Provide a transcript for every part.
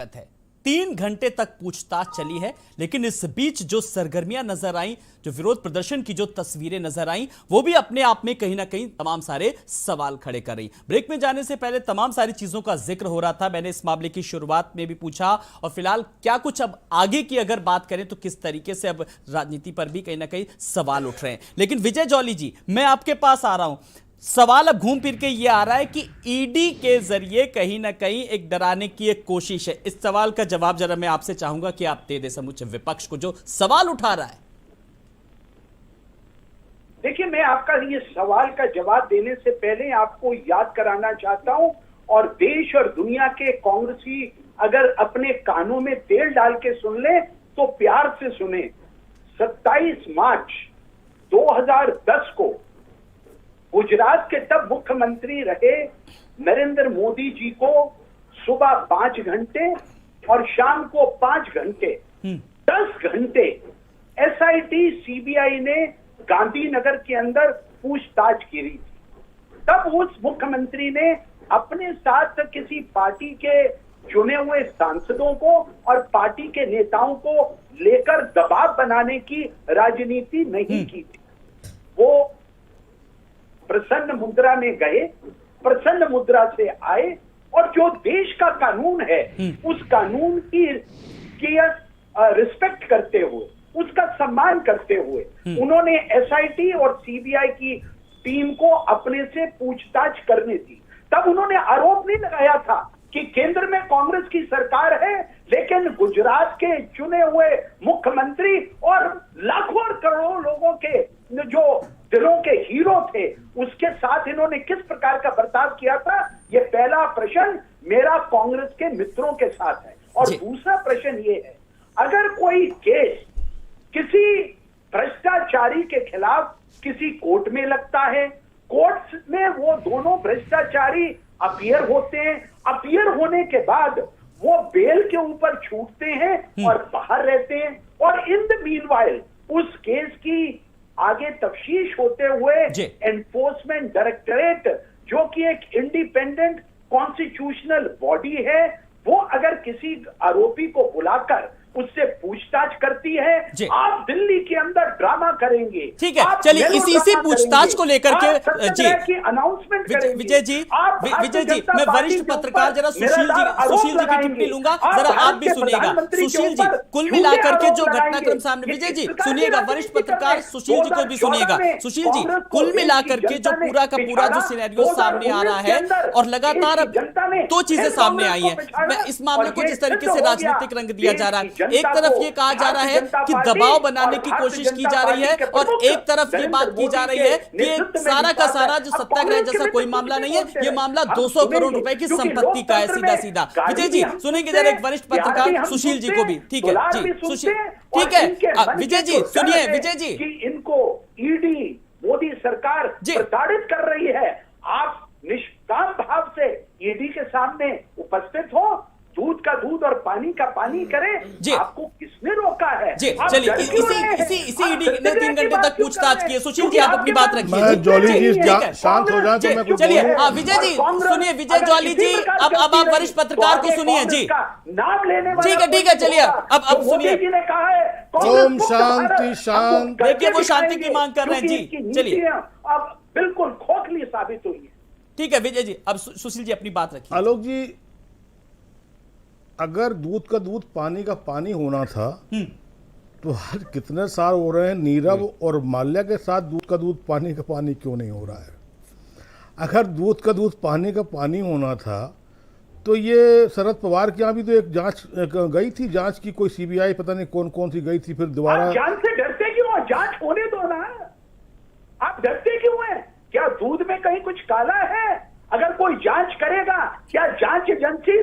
है। 3 घंटे तक पूछताछ चली है, लेकिन इस बीच जो सरगर्मियां नजर आई, जो विरोध प्रदर्शन की जो तस्वीरें नजर आई, वो भी अपने आप में कहीं ना कहीं तमाम सारे सवाल खड़े कर रही। ब्रेक में जाने से पहले तमाम सारी चीजों का जिक्र हो रहा था। मैंने इस मामले की शुरुआत में भी पूछा और फिलहाल क्या कुछ अब आगे की अगर बात करें तो किस तरीके से अब राजनीति पर भी कहीं ना कहीं सवाल उठ रहे हैं। लेकिन विजय जॉली जी, मैं आपके पास आ रहा हूं। सवाल अब घूम फिर के ये आ रहा है कि ईडी के जरिए कहीं ना कहीं एक डराने की एक कोशिश है। इस सवाल का जवाब जरा मैं आपसे चाहूंगा कि आप दे दे समूचे विपक्ष को जो सवाल उठा रहा है। देखिए, मैं आपका ये सवाल का जवाब देने से पहले आपको याद कराना चाहता हूं, और देश और दुनिया के कांग्रेसी अगर अपने कानों में तेल डाल के सुन ले तो प्यार से सुने। 27 मार्च 2010 को गुजरात के तब मुख्यमंत्री रहे नरेंद्र मोदी जी को सुबह 5 घंटे और शाम को 5 घंटे 10 घंटे एसआईटी सीबीआई ने गांधीनगर के अंदर पूछताछ की थी। तब उस मुख्यमंत्री ने अपने साथ किसी पार्टी के चुने हुए सांसदों को और पार्टी के नेताओं को लेकर दबाव बनाने की राजनीति नहीं की थी। वो प्रसन्न मुद्रा में गए, प्रसन्न मुद्रा से आए और जो देश का कानून है उस कानून की रिस्पेक्ट करते हुए, उसका सम्मान करते हुए उन्होंने एसआईटी और सीबीआई की टीम को अपने से पूछताछ करनी थी। तब उन्होंने आरोप नहीं लगाया था कि केंद्र में कांग्रेस की सरकार है, लेकिन गुजरात के चुने हुए मुख्यमंत्री और लाखों और करोड़ों लोगों के जो दिलों के हीरो थे उसके साथ इन्होंने किस प्रकार का बर्ताव किया था, ये पहला प्रश्न मेरा कांग्रेस के मित्रों के साथ है। और दूसरा प्रश्न ये है, अगर कोई केस किसी भ्रष्टाचारी के खिलाफ किसी कोर्ट में लगता है, कोर्ट में वो दोनों भ्रष्टाचारी अपीयर होते हैं, अपीयर होने के बाद वो बेल के ऊपर छूटते हैं और बाहर रहते हैं, और इन द मीनवाइल उस केस की आगे तफ्तीश होते हुए एनफोर्समेंट डायरेक्टरेट, जो कि एक इंडिपेंडेंट कॉन्स्टिट्यूशनल बॉडी है, वो अगर किसी आरोपी को बुलाकर उससे पूछताछ करती है, आप दिल्ली के अंदर ड्रामा करेंगे। ठीक है, चलिए इसी पूछताछ को लेकर के जी अनाउंसमेंट करेंगे। विजय जी, मैं वरिष्ठ पत्रकार जरा सुशील जी की टिप्पणी लूंगा, जरा आप भी सुनिएगा। सुशील जी, कुल मिलाकर के जो घटनाक्रम सामने, विजय जी सुनिएगा, वरिष्ठ पत्रकार सुशील जी को भी सुनिएगा। सुशील जी, कुल मिलाकर के जो पूरा का पूरा जो सिनेरियो सामने आ रहा है और लगातार अब 2 चीजें सामने आई है, मैं इस मामले को जिस तरीके से राजनीतिक रंग दिया जा रहा है, एक तरफ ये कहा जा रहा है कि दबाव बनाने की कोशिश की जा रही है और एक तरफ ये बात की जा रही है कि सारा का सारा जो सत्याग्रह जैसा कोई मामला नहीं है, ये मामला 200 करोड़ रुपए की संपत्ति का है, सीधा सीधा। विजय जी सुनेंगे जरा एक वरिष्ठ पत्रकार सुशील जी को भी। ठीक है जी, सुशील, ठीक है विजय जी सुनिए। विजय जी, इनको ईडी मोदी सरकार प्रताड़ित कर रही है, आप निष्काम भाव से ईडी के सामने उपस्थित हो, दूध का दूध और पानी का पानी करें। आपको किसने रोका है? जी चलिए, इसी ईडी ने 3 घंटे तक पूछताछ की है। सुशील जी आप अपनी बात रखिए। जॉली जी शांत हो जाए तो मैं कुछ चलिए। हाँ विजय जी सुनिए, विजय जॉली जी अब आप वरिष्ठ पत्रकार को सुनिए जी। नाम लेने ठीक है चलिए, अब सुनिए। ओम शांति शांति। देखिए वो शांति की मांग कर रहे हैं जी, चलिए। अब बिल्कुल खोखली साबित हुई है। ठीक है विजय जी, अब सुशील जी अपनी बात रखिए। आलोक जी, अगर दूध का दूध पानी का पानी होना था तो हर कितने साल हो रहे हैं नीरव और माल्या के साथ दूध का दूध पानी का पानी क्यों नहीं हो रहा है? अगर दूध का दूध पानी का पानी होना था तो ये शरद पवार के यहाँ भी तो एक जांच गई थी, जांच की कोई सीबीआई पता नहीं कौन कौन सी गई थी, फिर दोबारा। जांच से डरते क्यों? जांच होने दो ना, आप डरते क्यों हैं? क्या दूध में कहीं कुछ काला है? अगर कोई जांच करेगा, क्या जांच एजेंसी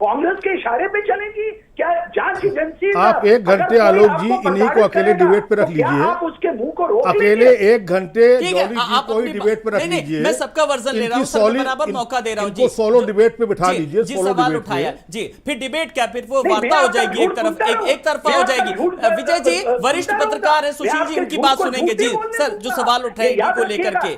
कांग्रेस के इशारे पे चलेगी? क्या जांच एजेंसी? आप 1 घंटे आलोक जी इन्हीं को अकेले डिबेट पे रख लीजिए। आप उसके मुंह को रोक अकेले 1 घंटे जॉली जी को ही डिबेट पे रख लीजिए। मैं सबका वर्जन ले रहा हूं, सबको बराबर मौका दे रहा हूं जी। सोलो डिबेट पे बिठा लीजिए। जी सवाल उठाया जी, फिर डिबेट क्या, फिर वो वार्ता हो जाएगी, एक तरफा हो जाएगी। विजय जी वरिष्ठ पत्रकार है, सुशील जी उनकी बात सुनेंगे जी। सर जो सवाल उठाए को लेकर के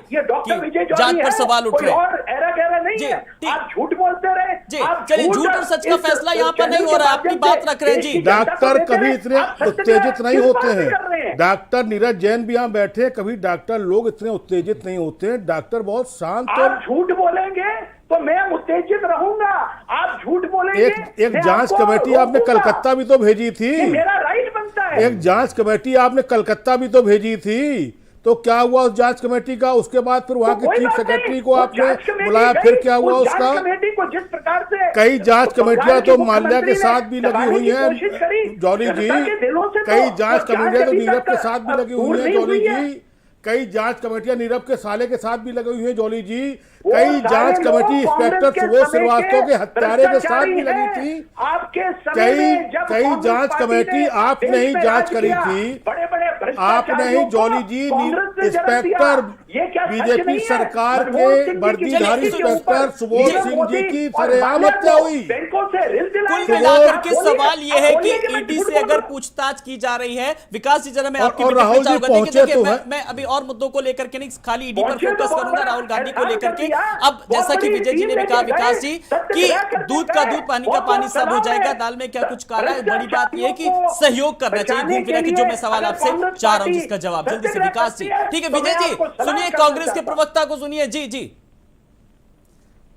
जांच पर सवाल उठ रहे हैं, नहीं जी, है। ठीक। आप झूठ बोलते रहे। जी, आप चलिए, झूठ और सच का फैसला यहाँ पर नहीं हो रहा है, अपनी बात रख रहे हैं जी। डॉक्टर कभी इतने उत्तेजित नहीं होते हैं। हैं। डॉक्टर नीरज जैन भी यहाँ बैठे, कभी डॉक्टर लोग इतने उत्तेजित नहीं होते हैं। डॉक्टर बहुत शांत और आप झूठ बोलेंगे तो मैं उत्तेजित रहूंगा। आप झूठ बोलेंगे। एक मैं जांच आपको कमेटी आपने रोकूंगा। कलकत्ता भी तो भेजी ये थी। मेरा राइट बनता है। एक जांच कमेटी आपने कलकत्ता भी तो भेजी थी, तो क्या हुआ उस जांच कमेटी का? उसके बाद फिर वहां के कोई चीफ बात नहीं, सेक्रेटरी को वो आपने जांच कमेटी बुलाया, गई, फिर क्या हुआ उस उसका? जांच कमेटी को जिस प्रकार से कई जांच कमेटियां तो माल्या मुख्यमंत्री के साथ भी ने लगी दबाने हुई की हैं कोशिश करी। जॉली जी। जनता के दिलों से तो कई जांच वो कमेटियां तो अभी नीरव तक के साथ भी लगी दूर हुई हैं नहीं जॉली हुई है। जी। कई जांच कमेटियां नीरव के साले के साथ भी लगी हुई हैं जॉली जी। वो कई सारे जांच लोग कमेटी इंस्पेक्टर कांग्रेस के सुबोध समय श्रीवास्तव के हत्यारे के साथ भी लगी हैं। थी। आपके समय में जब कई कांग्रेस जांच पार्टी कमेटी ने आपने देश ही में जांच राज करी किया, थी। बड़े-बड़े आपने ही भ्रष्टाचारियों जॉली को जी कांग्रेस ने जन्म दिया। इंस्पेक्टर ये क्या सच बीजेपी नहीं है? सरकार मनमोहन के सिंह जी की वर्दीधारी नीति के इंस्पेक्टर ऊपर सुबोध पीएम सिंह जी मोदी की और सरेआम माल्या हत्या को हुई। बैंकों से ऋण दिलाए कुल गए। मिलाकर के आप बोलिए, सवाल यह आप है कि बोलिए मैं ईडी झूठ से बोल अगर रहा हूं। पूछताछ की जा रही है, विकास जी जरा मैं और आपकी राहुल मीटिंग में जी चाहूंगा। पहुंचे देखिए तो मैं, हैं। मैं अभी और मुद्दों को लेकर के नहीं, खाली ईडी पर पहुंचे तो फोकस बहुत करूंगा, बड़ा राहुल गांधी को एहसान लेकर कर के। दिया। अब जैसा बहुत कि बड़ी विजय जी ने भी टीम कहा, लेके विकास गए, जी, सत्याग्रह कि करने दूध का गए। दूध पानी वो का तो पानी सब हो चलाओ जाएगा, है। दाल में क्या कुछ काला है। बड़ी बात यह है कि भ्रष्टाचारियों को सहयोग करना चाहिए। घूम फिरा के जो मैं सवाल अगर आपसे कांग्रेस चाह रहा हूं, पार्टी जिसका जवाब जल्दी से सत्याग्रह विकास जी। करती है, ठीक है तो विजय मैं जी, आपको सलाह सुनिए करना कांग्रेस के चाहता हूं। प्रवक्ता को सुनिए। जी जी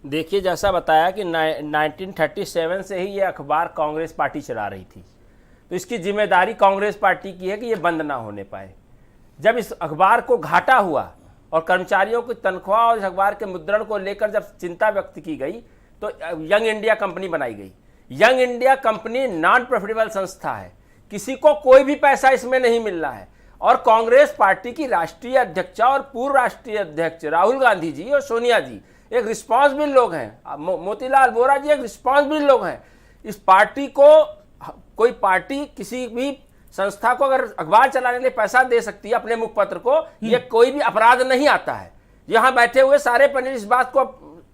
देखिए, जैसा बताया कि 1937 से ही ये अखबार कांग्रेस पार्टी चला रही थी, तो इसकी जिम्मेदारी कांग्रेस पार्टी की है कि ये बंद ना होने पाए। जब इस अखबार को घाटा हुआ और कर्मचारियों की तनख्वाह और इस अखबार के मुद्रण को लेकर जब चिंता व्यक्त की गई, तो यंग इंडिया कंपनी बनाई गई। Young India company non profitable संस्था है, किसी को कोई भी पैसा इसमें नहीं मिल रहा है। और कांग्रेस पार्टी की राष्ट्रीय अध्यक्षा और पूर्व राष्ट्रीय अध्यक्ष राहुल गांधी जी और सोनिया जी एक रिस्पॉन्सिबल लोग हैं। मोतीलाल वोरा जी एक रिस्पॉन्सिबल लोग हैं। इस पार्टी को, कोई पार्टी किसी भी संस्था को अगर अखबार चलाने के लिए पैसा दे सकती है अपने मुखपत्र को, ये कोई भी अपराध नहीं आता है। यहां बैठे हुए सारे पैनल इस बात को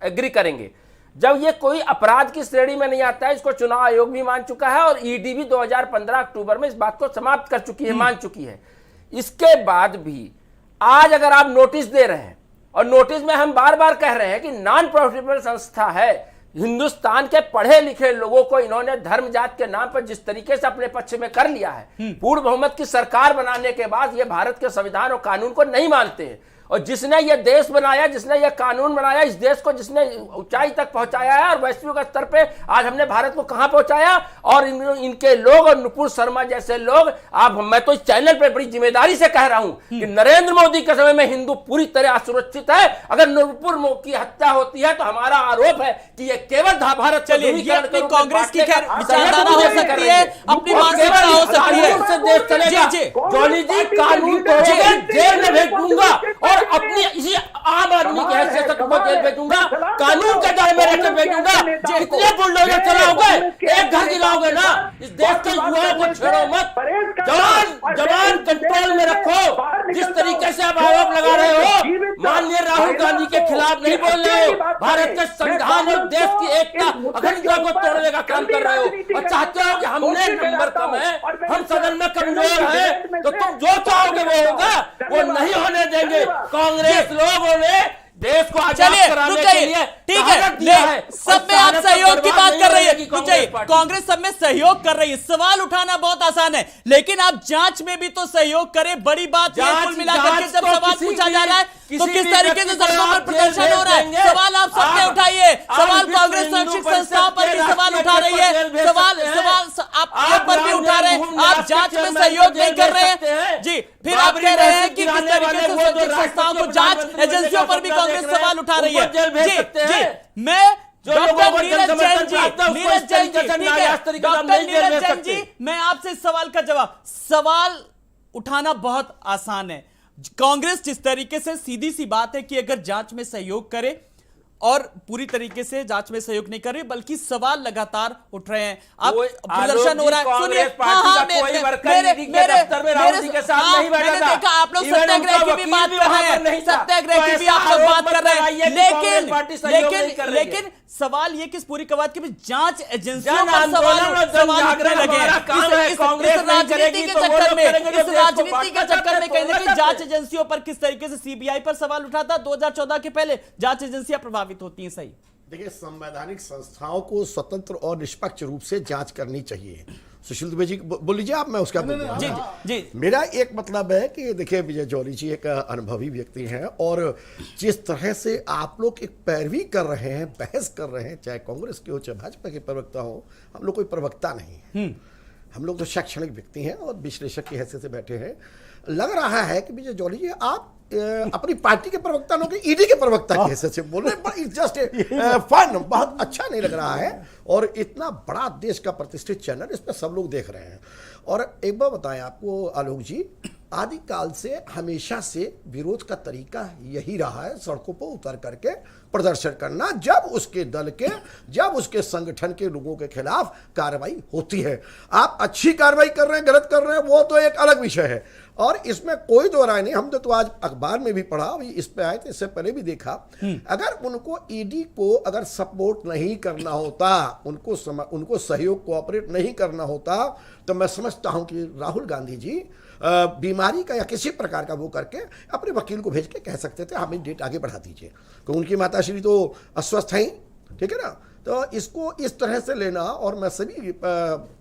एग्री करेंगे। जब ये कोई अपराध की श्रेणी में नहीं आता है, इसको चुनाव आयोग भी मान चुका है और ईडी भी 2015 अक्टूबर में इस बात को समाप्त कर चुकी है, मान चुकी है। इसके बाद भी आज अगर आप नोटिस दे रहे हैं, और नोटिस में हम बार बार कह रहे हैं कि नॉन प्रॉफिटेबल संस्था है, हिंदुस्तान के पढ़े लिखे लोगों को इन्होंने धर्म जात के नाम पर जिस तरीके से अपने पक्ष में कर लिया है, पूर्ण बहुमत की सरकार बनाने के बाद ये भारत के संविधान और कानून को नहीं मानते हैं। और जिसने ये देश बनाया, जिसने ये कानून बनाया, इस देश को जिसने ऊंचाई तक पहुंचाया है और वैश्विक स्तर पे आज हमने भारत को कहां पहुंचाया, और इनके लोग और नुपुर शर्मा जैसे लोग, आप, मैं तो इस चैनल पे बड़ी जिम्मेदारी से कह रहा हूं कि नरेंद्र मोदी के समय में हिंदू पूरी तरह असुरक्षित है। अगर नुपुर की हत्या होती है तो हमारा आरोप है कि ये केवल भारत, चलिए, ये अपनी कांग्रेस की खैर विचारधारा हो सकती है, अपनी मानसिकता हो सकती है। से देश चलेगा। जी, जी। जॉली जी, कानून तोड़ोगे जेल में भेज दूंगा और अपनी इसी आम आदमी की हैसियत से तुमको जेल भेजूंगा, कानून के दायरे में रहकर भेजूंगा। जितने बुलडोजर चलाओगे, एक घर गिराओगे ना, इस देश के युवाओं को छेड़ो मत। जवान कंट्रोल में रखो। जिस तरीके से आप आरोप लगा रहे हो, माननीय राहुल गांधी के खिलाफ नहीं बोल रहे हो, भारत के संविधान और देश की एकता अखंडता को तोड़ने का काम कर रहे हो और चाहते हो कि हमने नंबर कम है, हम सदन में कमजोर हैं, तो तुम जो चाहोगे वो होगा, वो नहीं होने देंगे। कांग्रेस लोगों ने देश को आजाद चलिए कराने रुक के जाइए, लिए ठीक है, सब में आप सहयोग की बात कर रही है, रुक जाइए। कांग्रेस सब में सहयोग कर रही है, सवाल उठाना बहुत आसान है, लेकिन आप जांच में भी तो सहयोग करें। बड़ी बात है, कुल मिलाकर के जब सवाल पूछा जा रहा है तो किस तरीके से सड़कों पर प्रदर्शन हो रहा है, सवाल आप सबने उठाइए। सवाल कांग्रेस शैक्षिक संस्थाओं पर भी सवाल उठा रही है, सवाल आप ये पर भी उठा रहे हैं। आप जांच में सहयोग नहीं कर रहे हैं जी, फिर आप कह रहे हैं कि किस तरीके से शैक्षिक संस्थाओं को, जांच एजेंसियों पर भी कांग्रेस सवाल उठा रही है। जी जी, मैं डॉक्टर नीरज जैन जी, नीरज जैन जी, ठीक है, डॉक्टर नीरज जैन जी, मैं आपसे इस सवाल का जवाब, सवाल उठाना बहुत आसान है। कांग्रेस जिस तरीके से, सीधी सी बात है कि अगर जांच में सहयोग करे, और पूरी तरीके से जांच में सहयोग नहीं कर रही, बल्कि सवाल लगातार उठ रहे हैं। अब प्रदर्शन हो रहा है, सुनिए, मैंने देखा आप लोग सत्याग्रह की भी बात कर रहे हैं, सत्याग्रह की भी आप लोग बात कर रहे हैं, लेकिन सवाल ये कि इस पूरी कवायद के भी जांच एजेंसियों पर सवाल उठने लगे हैं। इस राजनीति के चक्कर में, इस राजनीति के चक्कर में कहीं ना कहीं जांच एजेंसियों पर, किस तरीके से सीबीआई पर सवाल उठा था 2014 के पहले, जांच एजेंसियां प्रभावित होती हैं। सही देखिए, संवैधानिक संस्थाओं को स्वतंत्र और निष्पक्ष रूप से जांच करनी चाहिए। सुशील दुबे जी बोल लीजिए आप, मैं उसका जी जी मेरा एक मतलब है कि देखिए, विजय जौहरी जी एक अनुभवी व्यक्ति हैं, और जिस तरह से आप लोग एक पैरवी कर रहे हैं, बहस कर रहे हैं, चाहे कांग्रेस के हो चाहे भाजपा के प्रवक्ता हो, हम लोग कोई प्रवक्ता नहीं है, हम लोग तो शैक्षणिक व्यक्ति हैं और विश्लेषक की हैसियत से बैठे हैं। लग रहा है कि विजय जौहरी जी आप अपनी पार्टी के प्रवक्ता लोग ईडी के प्रवक्ता की हैसियत से बोल रहे हैं, बट जस्ट फन, बहुत अच्छा नहीं लग रहा है। और इतना बड़ा देश का प्रतिष्ठित चैनल, इस पर सब लोग देख रहे हैं। और एक बार बताएं आपको आलोक जी, आदिकाल से हमेशा से विरोध का तरीका यही रहा है, सड़कों पर उतर करके प्रदर्शन करना, जब उसके दल के, जब उसके संगठन के लोगों के खिलाफ कार्रवाई होती है। आप अच्छी कार्रवाई कर रहे हैं, गलत कर रहे हैं, वो तो एक अलग विषय है, और इसमें कोई दो राय नहीं। हमने तो आज अखबार में भी पढ़ा, अभी इस पे आए थे, इससे पहले भी देखा, अगर उनको ईडी को अगर सपोर्ट नहीं करना होता, उनको सहयोग कोऑपरेट नहीं करना होता, तो मैं समझता हूं कि राहुल गांधी जी बीमारी का या किसी प्रकार का वो करके अपने वकील को भेज के कह सकते थे हमें डेट आगे बढ़ा दीजिए, क्योंकि उनकी माताश्री तो अस्वस्थ हैं, ठीक है ना। तो इसको इस तरह से लेना, और मैं सभी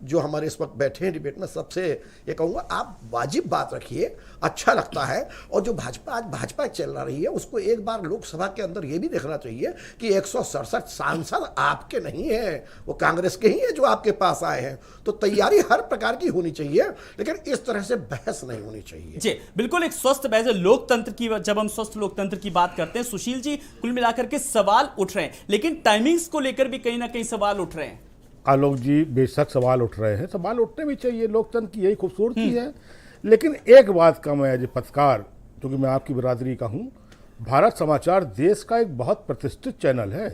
जो हमारे इस वक्त बैठे हैं डिबेट में, सबसे ये कहूँगा, आप वाजिब बात रखिए, अच्छा लगता है। और जो भाजपा चल रही है, उसको एक बार लोकसभा के अंदर ये भी देखना चाहिए कि 167 सांसद आपके नहीं हैं, वो कांग्रेस के ही हैं जो आपके पास आए हैं। तो तैयारी हर प्रकार की होनी चाहिए, लेकिन इस तरह से बहस नहीं होनी चाहिए। जी बिल्कुल, एक स्वस्थ बहस, लोकतंत्र की, जब हम स्वस्थ लोकतंत्र की बात करते हैं, सुशील जी, कुल मिलाकर के सवाल उठ रहे हैं, लेकिन टाइमिंग्स को लेकर भी कहीं ना कहीं सवाल उठ रहे हैं। आलोक जी, बेशक सवाल उठ रहे हैं, सवाल उठने भी चाहिए, लोकतंत्र की यही खूबसूरती है। लेकिन एक बात का मैं एज ए पत्रकार, क्योंकि मैं आपकी बिरादरी का हूँ, भारत समाचार देश का एक बहुत प्रतिष्ठित चैनल है,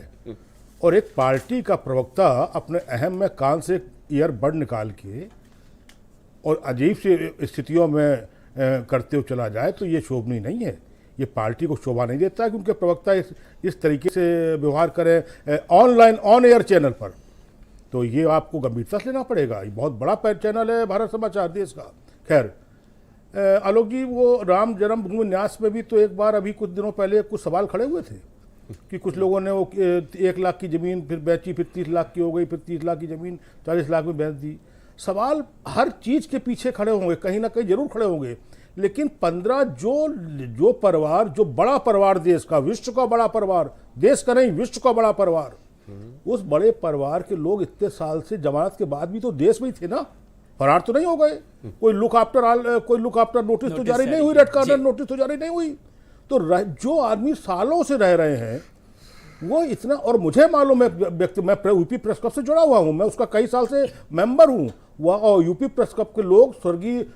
और एक पार्टी का प्रवक्ता अपने अहम में कान से ईयरबड निकाल के और अजीब सी स्थितियों में करते हुए चला जाए, तो ये शोभनीय नहीं है। ये पार्टी को शोभा नहीं देता है कि उनके प्रवक्ता इस तरीके से व्यवहार करें ऑनलाइन, ऑन एयर चैनल पर। तो ये आपको गंभीरता से लेना पड़ेगा। ये बहुत बड़ा चैनल है भारत समाचार देश का। खैर आलोक जी, वो राम जन्मभूमि न्यास में भी तो एक बार अभी कुछ दिनों पहले कुछ सवाल खड़े हुए थे कि कुछ लोगों ने वो 1 लाख की ज़मीन फिर बेची, फिर 30 लाख की हो गई, फिर 30 लाख की ज़मीन 40 लाख में बेच दी। सवाल हर चीज़ के पीछे खड़े होंगे, कहीं ना कहीं जरूर खड़े होंगे, लेकिन 15 जो परिवार, जो बड़ा परिवार देश का, विश्व का बड़ा परिवार, देश का नहीं विश्व का बड़ा परिवार, उस बड़े परिवार के लोग इतने साल से जमानत के बाद भी तो देश में ही थे ना, फरार तो नहीं हो गए। कोई लुक आफ्टर नोटिस तो जारी नहीं हुई, रेड कार्नर नोटिस तो जारी नहीं हुई। तो जो आदमी सालों से रह रहे हैं वो इतना, और मुझे मालूम है व्यक्ति, मैं यूपी प्रेस क्लब से जुड़ा हुआ हूँ, मैं उसका कई साल से मेंबर हूँ। वह और यूपी प्रेस क्लब के लोग, स्वर्गीय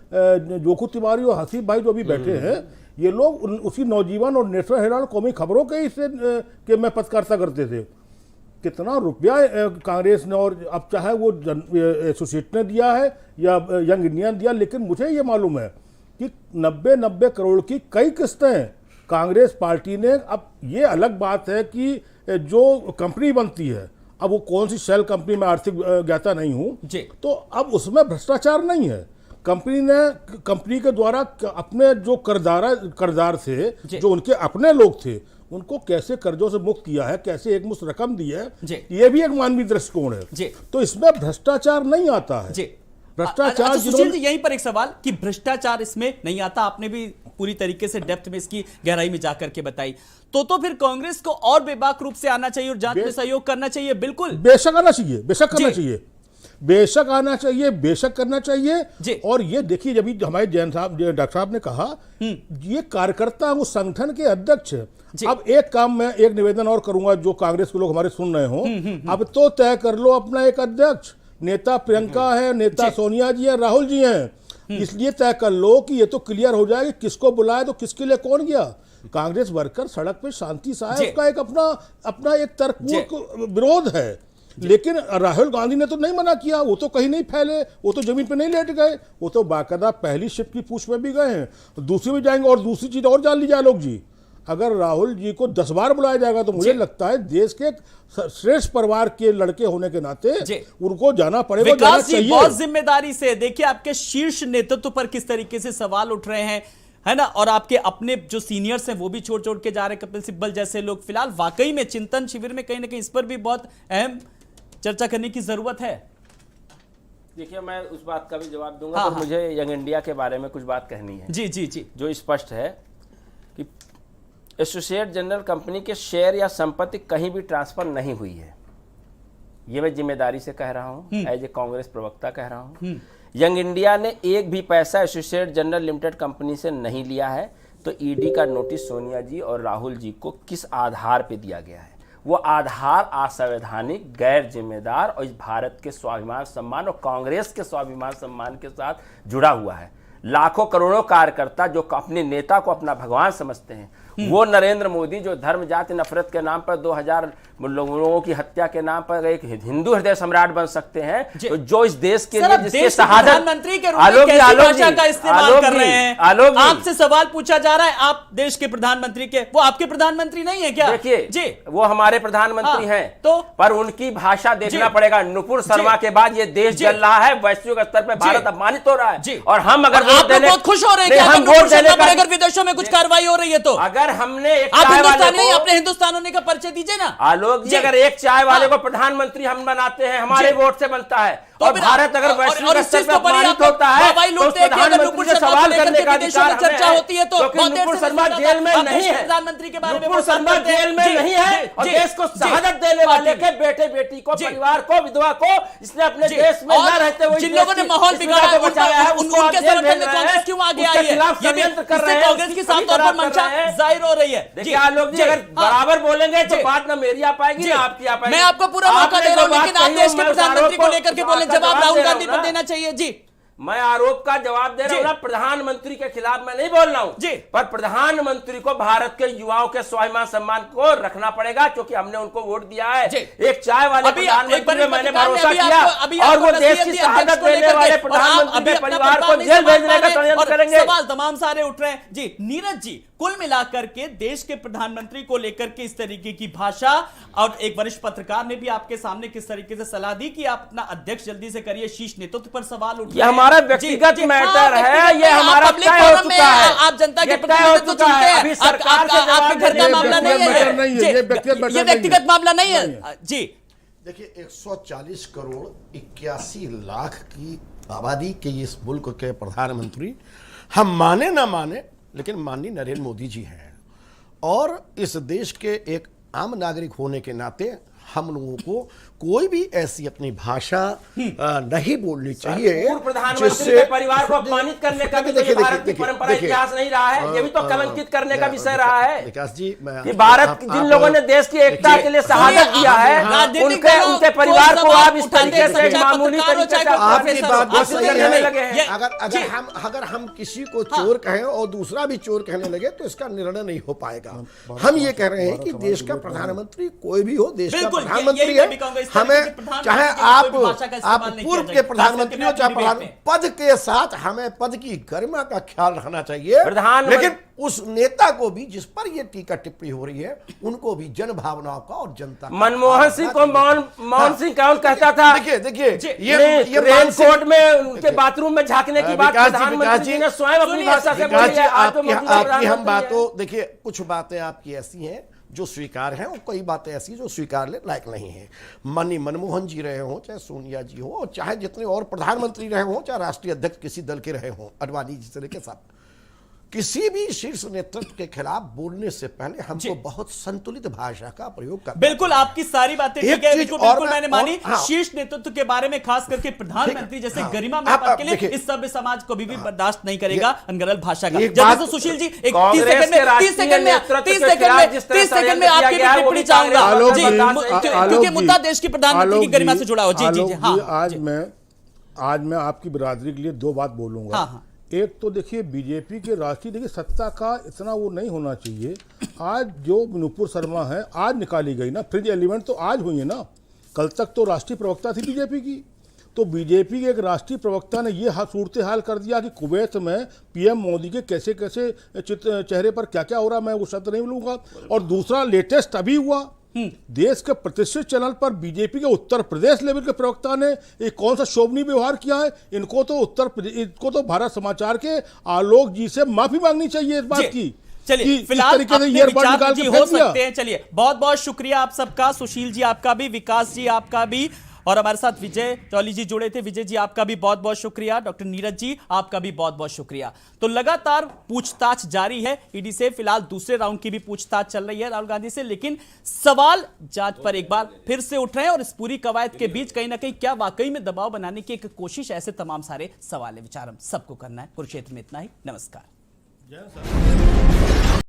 जोखू तिवारी और हसीब भाई जो अभी बैठे हैं, ये लोग उसी नवजीवन और नेशनल हेराल्ड कौमी खबरों के इससे के में पत्रकारिता करते थे। कितना रुपया कांग्रेस ने, और अब चाहे वो एसोसिएट ने दिया है या यंग इंडिया ने दिया, लेकिन मुझे ये मालूम है कि 90 करोड़ की कई किस्तें कांग्रेस पार्टी ने। अब ये अलग बात है कि जो कंपनी बनती है, अब वो कौन सी शेल कंपनी में आर्थिक ज्ञाता नहीं हूँ, तो अब उसमें भ्रष्टाचार नहीं है। कंपनी के द्वारा अपने जो कर्जदार थे, जो उनके अपने लोग थे, उनको कैसे कर्जों से मुक्त किया है, कैसे एक मुश्त रकम दी है, ये भी एक मानवीय दृष्टिकोण है। तो इसमें भ्रष्टाचार नहीं आता है। भ्रष्टाचार, सुशील जी, यहीं पर एक सवाल कि भ्रष्टाचार इसमें नहीं आता, आपने भी पूरी तरीके से डेप्थ में इसकी गहराई में जाकर के बताई, तो फिर कांग्रेस को और बेबाक रूप से आना चाहिए और जांच में सहयोग करना चाहिए। बिल्कुल, बेशक आना चाहिए, बेशक करना चाहिए, बेशक आना चाहिए, बेशक करना चाहिए। और ये देखिए, जब हमारे जैन साहब, डॉक्टर साहब ने कहा, ये कार्यकर्ता वो संगठन के अध्यक्ष। अब एक काम मैं, एक निवेदन और करूंगा, जो कांग्रेस के लोग हमारे सुन रहे हो, अब तो तय कर लो अपना एक अध्यक्ष। नेता प्रियंका है, नेता सोनिया जी है, राहुल जी हैं, इसलिए तय कर लो कि ये तो क्लियर हो जाए कि किसको बुलाए तो किसके लिए कौन गया। कांग्रेस वर्कर सड़क पे शांति से आए, उसका एक अपना एक तर्कपूर्ण विरोध है, लेकिन राहुल गांधी ने तो नहीं मना किया। वो तो कहीं नहीं फैले, वो तो जमीन पे नहीं लेट गए, वो तो बाकायदा पहली शिप की पूछ में भी गए हैं, दूसरी में जाएंगे। और दूसरी चीज और जान लीजिए आलोक जी, अगर राहुल जी को 10 बार बुलाया जाएगा तो मुझे लगता है देश के श्रेष्ठ परिवार के लड़के होने के नाते उनको जाना पड़ेगा, जाना चाहिए। बहुत जिम्मेदारी से देखिए, आपके शीर्ष नेतृत्व पर किस तरीके से सवाल उठ रहे हैं। है ना, और आपके अपने जो सीनियर्स हैं वो भी छोड़ के जा रहे हैं, कपिल सिब्बल जैसे लोग। फिलहाल वाकई में चिंतन शिविर में कहीं ना कहीं इस पर भी बहुत अहम चर्चा करने की जरूरत है। देखिए, मैं उस बात का भी जवाब दूंगा, तो मुझे यंग इंडिया के बारे में कुछ बात कहनी है। जी जी जी। जो स्पष्ट है कि एसोसिएट जनरल कंपनी के शेयर या संपत्ति कहीं भी ट्रांसफर नहीं हुई है, ये मैं जिम्मेदारी से कह रहा हूं, एज ए कांग्रेस प्रवक्ता कह रहा हूं। यंग इंडिया ने एक भी पैसा एसोसिएट जनरल लिमिटेड कंपनी से नहीं लिया है। तो ईडी का नोटिस सोनिया जी और राहुल जी को किस आधार पे दिया गया है? वो आधार असंवैधानिक, गैर जिम्मेदार और इस भारत के स्वाभिमान सम्मान और कांग्रेस के स्वाभिमान सम्मान के साथ जुड़ा हुआ है। लाखों करोड़ों कार्यकर्ता जो अपने नेता को अपना भगवान समझते हैं, वो नरेंद्र मोदी जो धर्म जाति नफरत के नाम पर 2000 लोगों की हत्या के नाम पर एक हिंदू हृदय सम्राट बन सकते हैं, तो जो इस देश के लिए जिसके शहादत प्रधानमंत्री के रूप में कैसी भाषा का इस्तेमाल कर रहे हैं? आपसे सवाल पूछा जा रहा है, आप देश के प्रधानमंत्री के, वो आपके प्रधानमंत्री नहीं है क्या? देखिए जी, वो हमारे प्रधानमंत्री हैं, तो पर उनकी भाषा देखना पड़ेगा। नुपुर शर्मा के बाद ये देश जल रहा है, वैश्विक स्तर पर भारत अपमानित हो रहा है। और हम अगर आप बहुत खुश हो रहे हैं हम वोट देने पर, अगर विदेशों में कुछ कार्रवाई हो रही है तो अगर हमने एक आप चाय वाले हिंदुस्तानी को, अपने हिंदुस्तान होने का परिचय दीजिए ना। आलोक जी, अगर एक चाय वाले को प्रधानमंत्री हम बनाते हैं, हमारे वोट से बनता है, और भारत अगर वैश्विक स्तर पर अपमानित होता है, तो प्रधानमंत्री से सवाल करने का अधिकार चर्चा होती है। तो नुपुर शर्मा जेल में नहीं है, प्रधानमंत्री के बारे में नुपुर शर्मा जेल में नहीं है, और देश को शहादत देने वाले के बेटे बेटी को, परिवार को, विधवा को, इसने अपने देश में न रहते हुए जिन लोगों ने माहौल बिगाड़ा बचाया है, उनके समर्थन में कांग्रेस क्यों आगे आई है? ये भी कांग्रेस की साफ तौर पर मंशा जाहिर हो रही है। देखिए आलोक जी, अगर बराबर बोलेंगे तो बात ना मेरी आ पाएगी ना आपकी आ पाएगी। मैं आपको पूरा मौका दे रहा हूं, लेकिन आप देश के प्रधानमंत्री को लेकर के बोले, जवाब राहुल गांधी पर देना चाहिए। जी, मैं आरोप का जवाब दे रहा हूं ना, प्रधानमंत्री के खिलाफ मैं नहीं बोल रहा हूं जी, पर प्रधानमंत्री को भारत के युवाओं के स्वाभिमान सम्मान को रखना पड़ेगा, क्योंकि हमने उनको वोट दिया है। एक चाय वाले प्रधानमंत्री में मैंने भरोसा किया, और वो देश की शहादत देने वाले प्रधानमंत्री के परिवार को जेल भेजने का षड्यंत्र करेंगे। सवाल तमाम सारे उठ रहे हैं। जी नीरज जी, कुल मिलाकर के देश के प्रधानमंत्री को लेकर के इस तरीके की भाषा, और एक वरिष्ठ पत्रकार ने भी आपके सामने किस तरीके से सलाह दी कि आप अपना अध्यक्ष जल्दी से करिए, शीर्ष नेतृत्व पर सवाल उठ रहे हैं। हमारा व्यक्तिगत मैटर है, ये हमारा तय हो चुका है, आप जनता के प्रतिनिधित्व चुनते हैं, आपके घर का मामला नहीं है, ये व्यक्तिगत मामला नहीं है। जी देखिए, 140 करोड़ 81 लाख की आबादी के इस मुल्क के प्रधानमंत्री, हम माने ना माने, लेकिन माननीय नरेंद्र मोदी जी हैं, और इस देश के एक आम नागरिक होने के नाते हम लोगों को कोई भी ऐसी अपनी भाषा नहीं बोलनी चाहिए प्रधानमंत्री के परिवार को अपमानित करने का भी भारत की परंपरा इतिहास नहीं रहा है। ये भी तो कलंकित करने का विषय रहा है। विकास जी, कि भारत जिन लोगों ने देश की एकता के लिए शहादत दिया है, उनके परिवार को आप इस तरीके से मामूली तरीके से आपकी बात करने लगे हैं। अगर हम किसी को चोर कहें और दूसरा भी चोर कहने लगे तो इसका निर्णय नहीं हो पाएगा। हम ये कह रहे हैं कि देश का प्रधानमंत्री कोई भी हो, देश का प्रधानमंत्री है, हमें चाहे आप पूर्व के प्रधानमंत्री हो, चाहे प्रधान पद के साथ हमें पद की गरिमा का ख्याल रखना चाहिए। लेकिन उस नेता को भी जिस पर ये टीका टिप्पणी हो रही है, उनको भी जन भावनाओं का और जनता का। मनमोहन सिंह को मौन सिंह कौन कहता था? देखिए ये रेनकोट में उनके बाथरूम में झांकने की बात प्रधानमंत्री ने स्वयं अपनी भाषा से बोली है। आपकी हम बातों, देखिए कुछ बातें आपकी ऐसी हैं जो स्वीकार हैं, और कई बातें ऐसी जो स्वीकार लायक नहीं है। माननीय मनमोहन जी रहे हों, चाहे सोनिया जी हो, और चाहे जितने और प्रधानमंत्री रहे हों, चाहे राष्ट्रीय अध्यक्ष किसी दल के रहे हों, अडवाणी जी से लेकर साथ, किसी भी शीर्ष नेतृत्व के खिलाफ बोलने से पहले हमको बहुत संतुलित भाषा का प्रयोग करना। बिल्कुल, आपकी सारी बातें ठीक है, बिल्कुल मैंने मानी। शीर्ष नेतृत्व के बारे में, खास करके प्रधानमंत्री जैसे गरिमा में पद के लिए, इस सभ्य समाज को भी बर्दाश्त नहीं करेगा अनगढ़ भाषा का। जब सुशील जी, एक 30 सेकंड में आपकी भी टिप्पणी चाहूंगा, क्योंकि मुद्दा देश की प्रधानमंत्री की गरिमा से जुड़ा हो। जी जी हाँ, आज मैं आपकी बिरादरी के लिए दो बात बोलूंगा। एक तो देखिए, बीजेपी के राष्ट्रीय, देखिए सत्ता का इतना वो नहीं होना चाहिए। आज जो नुपुर शर्मा है, आज निकाली गई ना, फ्रिज एलिमेंट तो आज हुई है ना, कल तक तो राष्ट्रीय प्रवक्ता थी बीजेपी की। तो बीजेपी के एक राष्ट्रीय प्रवक्ता ने ये सूरत हाल कर दिया कि कुवैत में पीएम मोदी के कैसे कैसे चेहरे पर क्या क्या हो रहा है, मैं वो शब्द नहीं बोलूँगा। और दूसरा लेटेस्ट अभी हुआ देश के प्रतिष्ठित चैनल पर बीजेपी के उत्तर प्रदेश लेवल के प्रवक्ता ने एक कौन सा शोभनीय व्यवहार किया है। इनको तो भारत समाचार के आलोक जी से माफी मांगनी चाहिए इस बात की। चलिए फिलहाल अपने विचार जी हो सकते हैं। चलिए बहुत बहुत शुक्रिया आप सबका, सुशील जी आपका भी, विकास जी आपका भी, और हमारे साथ विजय चौली जी जुड़े थे। विजय जी आपका भी बहुत बहुत शुक्रिया, डॉक्टर नीरज जी आपका भी बहुत बहुत शुक्रिया। तो लगातार पूछताछ जारी है ईडी से। फिलहाल दूसरे राउंड की भी पूछताछ चल रही है राहुल गांधी से, लेकिन सवाल जांच पर एक बार फिर से उठ रहे हैं और इस पूरी कवायद के बीच कहीं ना कहीं क्या वाकई में दबाव बनाने की एक कोशिश, ऐसे तमाम सारे सवाल है। विचार हम सबको करना है। कुरुक्षेत्र में इतना ही। नमस्कार।